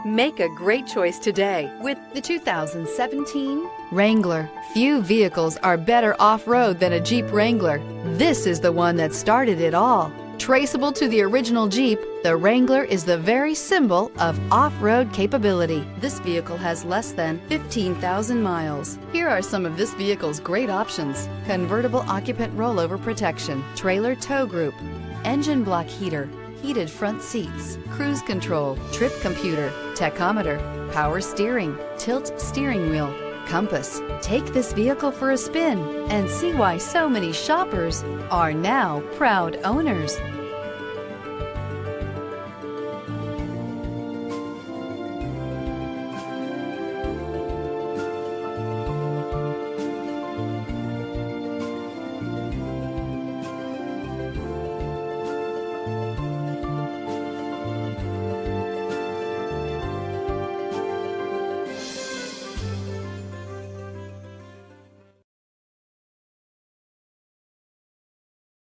Make a great choice today with the 2017 Wrangler. Few vehicles are better off-road than a Jeep Wrangler. This is the one that started it all. Traceable to the original Jeep, the Wrangler is the very symbol of off-road capability. This vehicle has less than 15,000 miles. Here are some of this vehicle's great options: convertible occupant rollover protection, trailer tow group, engine block heater, heated front seats, cruise control, trip computer, tachometer, power steering, tilt steering wheel, compass. Take this vehicle for a spin and see why so many shoppers are now proud owners.